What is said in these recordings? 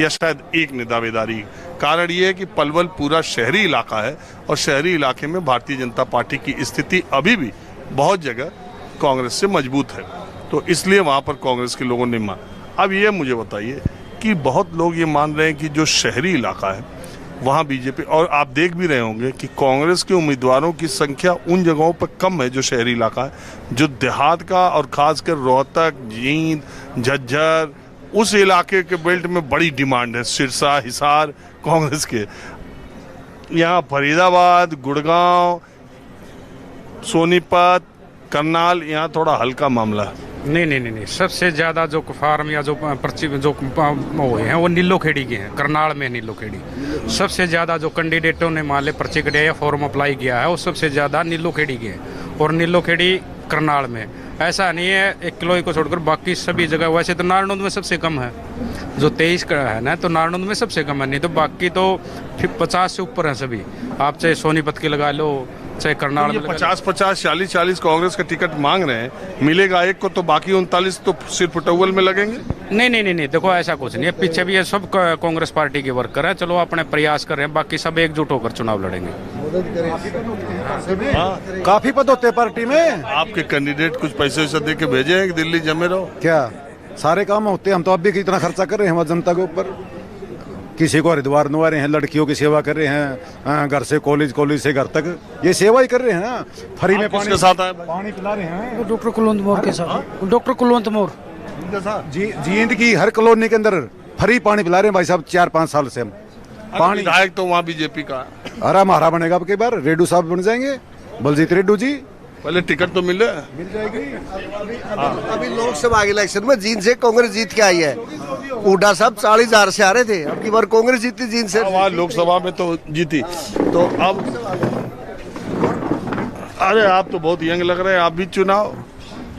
या शायद एक ने दावेदारी। कारण ये है कि पलवल पूरा शहरी इलाका है और शहरी इलाके में भारतीय जनता पार्टी की स्थिति अभी भी बहुत जगह कांग्रेस से मजबूत है, तो इसलिए वहाँ पर कांग्रेस के लोगों ने माना। अब ये मुझे बताइए कि बहुत लोग ये मान रहे हैं कि जो शहरी इलाका है वहाँ बीजेपी, और आप देख भी रहे होंगे कि कांग्रेस के उम्मीदवारों की संख्या उन जगहों पर कम है जो शहरी इलाका है, जो देहात का और खासकर रोहतक, जींद, झज्जर उस इलाके के बेल्ट में बड़ी डिमांड है। सिरसा, हिसार कांग्रेस के, यहाँ फरीदाबाद, गुड़गांव, सोनीपत, करनाल यहाँ थोड़ा हल्का मामला है। नहीं, सबसे ज्यादा जो फार्म या जो पर्ची जो वो हैं वो नीलो खेड़ी के हैं। करनाल में नीलो खेड़ी सबसे ज्यादा जो कैंडिडेटों ने मान ले पर्ची कटे या फॉर्म अप्लाई किया है वो सबसे ज्यादा नीलो खेड़ी के हैं, और नीलो खेड़ी करनाल में। ऐसा नहीं है 1 किलो को छोड़कर बाकी सभी जगह। वैसे तो नारनौंद में सबसे कम है, जो 23 का है ना, तो नारनौंद में सबसे कम है, नहीं तो बाकी तो 50 से ऊपर है सभी। आप चाहे सोनीपत की लगा लो, चाहे करनाल में 50-50, 40-40 कांग्रेस का टिकट मांग रहे हैं, मिलेगा एक को तो बाकी 39 तो सिर्फ टॉवल में लगेंगे। नहीं, देखो ऐसा कुछ नहीं है। पीछे भी ये सब कांग्रेस पार्टी के वर्कर हैं, चलो अपने प्रयास कर रहे हैं, बाकी सब एकजुट होकर चुनाव लड़ेंगे। काफी पद होते हैं पार्टी में। आपके कैंडिडेट कुछ पैसे वैसे दे के भेजे हैं कि दिल्ली जमे रहो? क्या सारे काम होते हैं? हम तो अब भी कितना खर्चा कर रहे हैं जनता के ऊपर। किसी को हरिद्वार नुआ रहे हैं, लड़कियों की सेवा कर रहे हैं, घर से कॉलेज, कॉलेज से घर तक ये सेवा ही कर रहे हैं ना। फ्री में पानी के साथ पानी पिला रहे हैं। डॉक्टर कुलवंत मौर्य के साथ, डॉक्टर कुलवंत मौर्य जींद की हर कॉलोनी के अंदर फ्री पानी पिला रहे हैं भाई साहब 4-5 साल से। हम पानी विधायक तो वहाँ बीजेपी का अरे हमारा बनेगा अब की बार, रेड्डू साहब बन जाएंगे, बलजीत रेड्डू जी। पहले टिकट तो मिल जाएगी। अभी लोकसभा इलेक्शन में जींद से कांग्रेस जीत के आई है। हुड्डा साहब 40,000 से आ रहे थे, अब की बार कांग्रेस जीती जींद से। वहाँ लोकसभा में तो जीती। तो अब अरे आप तो बहुत यंग लग रहे हैं, आप भी चुनाव?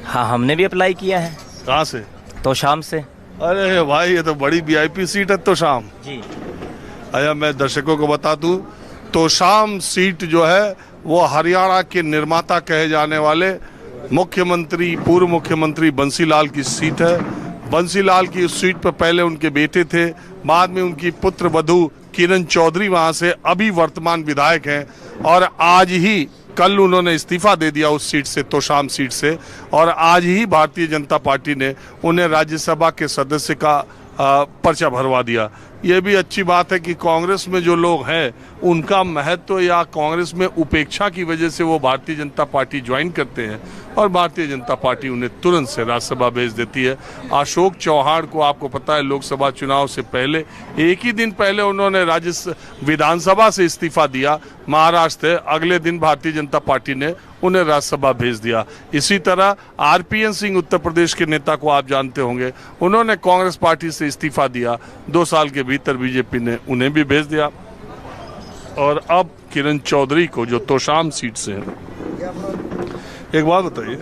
हाँ, हमने भी अप्लाई किया है। कहाँ से? तो शाम से। अरे भाई ये तो बड़ी VIP सीट है तो शाम जी। अच्छा, मैं दर्शकों को बता दूं, तो शाम सीट जो है वो हरियाणा के निर्माता कहे जाने वाले मुख्यमंत्री, पूर्व मुख्यमंत्री बंसीलाल की सीट है। बंसीलाल की उस सीट पर पहले उनके बेटे थे, बाद में उनकी पुत्र वधू किरण चौधरी वहां से अभी वर्तमान विधायक हैं, और आज ही कल उन्होंने इस्तीफा दे दिया उस सीट से, तोशाम सीट से, और आज ही भारतीय जनता पार्टी ने उन्हें राज्यसभा के सदस्य का पर्चा भरवा दिया। ये भी अच्छी बात है कि कांग्रेस में जो लोग हैं उनका महत्व या कांग्रेस में उपेक्षा की वजह से वो भारतीय जनता पार्टी ज्वाइन करते हैं, और भारतीय जनता पार्टी उन्हें तुरंत से राज्यसभा भेज देती है। अशोक चौहान को आपको पता है लोकसभा चुनाव से पहले एक ही दिन पहले उन्होंने विधानसभा से इस्तीफा दिया महाराष्ट्र, अगले दिन भारतीय जनता पार्टी ने उन्हें राज्यसभा भेज दिया। इसी तरह RPN सिंह उत्तर प्रदेश के नेता को आप जानते होंगे, उन्होंने कांग्रेस पार्टी से इस्तीफा दिया, 2 साल के भीतर बीजेपी ने उन्हें भी भेज दिया। और अब किरण चौधरी को जो तोशाम सीट से है, एक बात बताइए,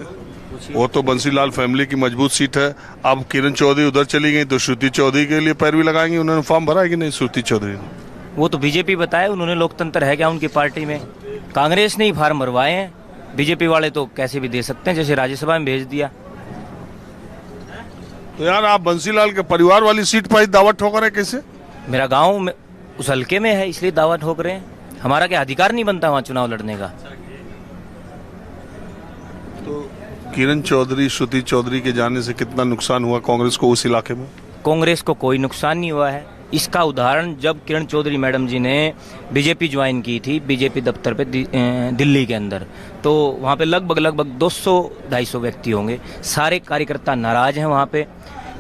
वो तो बंसीलाल फैमिली की मजबूत सीट है, अब किरण चौधरी उधर चली गई तो श्रुति चौधरी के लिए पैरवी लगाएंगे, उन्होंने फॉर्म भरा है कि नहीं श्रुति चौधरी ने? वो तो बीजेपी बताए, उन्होंने लोकतंत्र है क्या उनकी पार्टी में? कांग्रेस ने ही फार्म भरवाए हैं, बीजेपी वाले तो कैसे भी दे सकते हैं, जैसे राज्यसभा में भेज दिया। तो यार आप बंसीलाल के परिवार वाली सीट पर ही दावा ठोक रहे हैं कैसे? मेरा गांव में उस हल्के में है, इसलिए दावा ठोक रहे हैं। हमारा क्या अधिकार नहीं बनता वहाँ चुनाव लड़ने का? तो किरण चौधरी, श्रुति चौधरी के जाने से कितना नुकसान हुआ कांग्रेस को उस इलाके में? कांग्रेस को कोई नुकसान नहीं हुआ है। इसका उदाहरण जब किरण चौधरी मैडम जी ने बीजेपी ज्वाइन की थी, बीजेपी दफ्तर पे दिल्ली के अंदर, तो वहाँ पे लगभग 200-250 व्यक्ति होंगे, सारे कार्यकर्ता नाराज हैं वहाँ पे।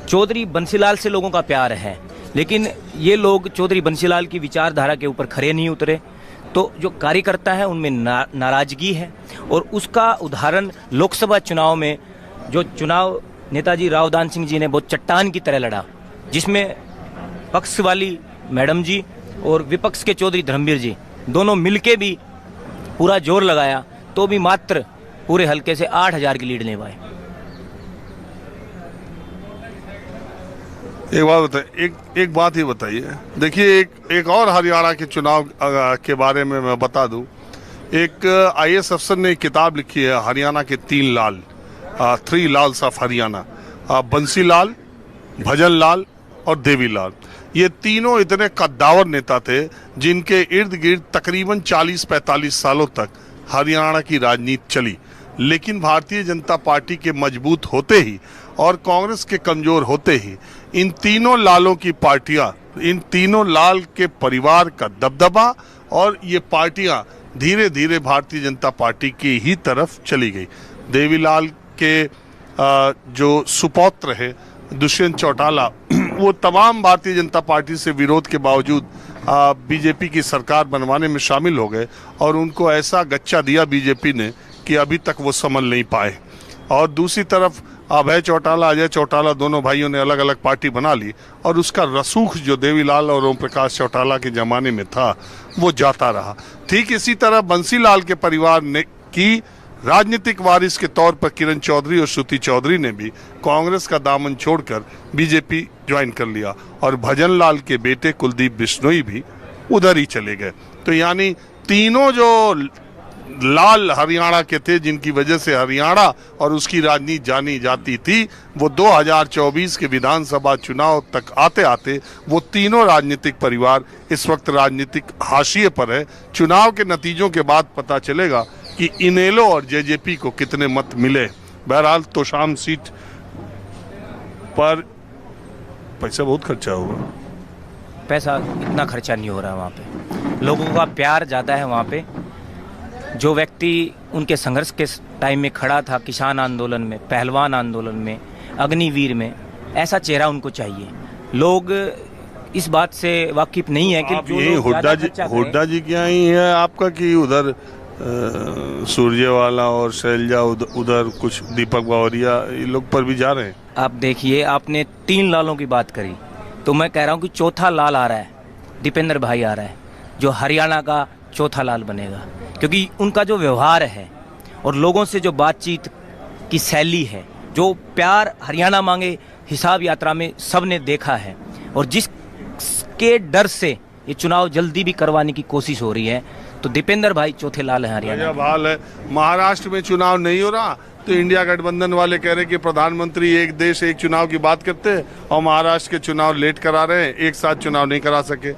चौधरी बंसीलाल से लोगों का प्यार है, लेकिन ये लोग चौधरी बंसीलाल की विचारधारा के ऊपर खरे नहीं उतरे, तो जो कार्यकर्ता है उनमें नाराजगी है। और उसका उदाहरण लोकसभा चुनाव में जो चुनाव नेताजी रावदान सिंह जी ने बहुत चट्टान की तरह लड़ा, जिसमें पक्ष वाली मैडम जी और विपक्ष के चौधरी धर्मवीर जी दोनों मिलके भी पूरा जोर लगाया, तो भी मात्र पूरे हल्के से 8,000 की लीड ले पाए। एक बात बताइए, एक बात ही बताइए, देखिए एक और हरियाणा के चुनाव के बारे में मैं बता दूं। एक IAS अफसर ने एक किताब लिखी है, हरियाणा के 3 लाल, 3 लाल्स ऑफ हरियाणा, बंसीलाल, भजन लाल और देवीलाल। ये तीनों इतने कद्दावर नेता थे जिनके इर्द गिर्द तकरीबन 40-45 सालों तक हरियाणा की राजनीति चली। लेकिन भारतीय जनता पार्टी के मजबूत होते ही और कांग्रेस के कमजोर होते ही इन तीनों लालों की पार्टियां, इन तीनों लाल के परिवार का दबदबा और ये पार्टियां धीरे धीरे भारतीय जनता पार्टी की ही तरफ चली गई। देवीलाल के जो सुपौत्र है दुष्यंत चौटाला, वो तमाम भारतीय जनता पार्टी से विरोध के बावजूद बीजेपी की सरकार बनवाने में शामिल हो गए और उनको ऐसा गच्चा दिया बीजेपी ने कि अभी तक वो संभल नहीं पाए। और दूसरी तरफ अभय चौटाला, अजय चौटाला, दोनों भाइयों ने अलग अलग पार्टी बना ली और उसका रसूख जो देवीलाल और ओम प्रकाश चौटाला के जमाने में था वो जाता रहा। ठीक इसी तरह बंसीलाल के परिवार ने की राजनीतिक वारिस के तौर पर किरण चौधरी और श्रुति चौधरी ने भी कांग्रेस का दामन छोड़कर बीजेपी ज्वाइन कर लिया और भजन लाल के बेटे कुलदीप बिश्नोई भी उधर ही चले गए। तो यानी तीनों जो लाल हरियाणा के थे जिनकी वजह से हरियाणा और उसकी राजनीति जानी जाती थी, वो 2024 के विधानसभा चुनाव तक आते आते वो तीनों राजनीतिक परिवार इस वक्त राजनीतिक हाशिए पर है। चुनाव के नतीजों के बाद पता चलेगा कि इनेलो और जेजेपी को कितने मत मिले। बहरहाल तोशाम सीट पर पैसा बहुत खर्चा होगा। पैसा इतना खर्चा नहीं हो रहा वहाँ पे, लोगों का प्यार ज़्यादा है वहाँ पे। जो व्यक्ति उनके संघर्ष के टाइम में खड़ा था, किसान आंदोलन में, पहलवान आंदोलन में, अग्निवीर में, ऐसा चेहरा उनको चाहिए। लोग इस बात से वाकिफ नहीं है कि आप यही हुड्डा जी क्या ही है आपका कि उधर सूर्यवाला और शैलजा उधर कुछ दीपक बावरिया ये लोग पर भी जा रहे हैं। आप देखिए, आपने 3 लालों की बात करी, तो मैं कह रहा हूँ कि चौथा लाल आ रहा है, दीपेंद्र भाई आ रहा है, जो हरियाणा का चौथा लाल बनेगा। क्योंकि उनका जो व्यवहार है और लोगों से जो बातचीत की शैली है, जो प्यार हरियाणा मांगे हिसाब यात्रा में सब ने देखा है, और जिसके डर से ये चुनाव जल्दी भी करवाने की कोशिश हो रही है, तो दीपेंद्र भाई चौथे लाल है हरियाणा। हाल है महाराष्ट्र में चुनाव नहीं हो रहा तो इंडिया गठबंधन वाले कह रहे कि प्रधानमंत्री एक देश एक चुनाव की बात करते हैं और महाराष्ट्र के चुनाव लेट करा रहे हैं, एक साथ चुनाव नहीं करा सके।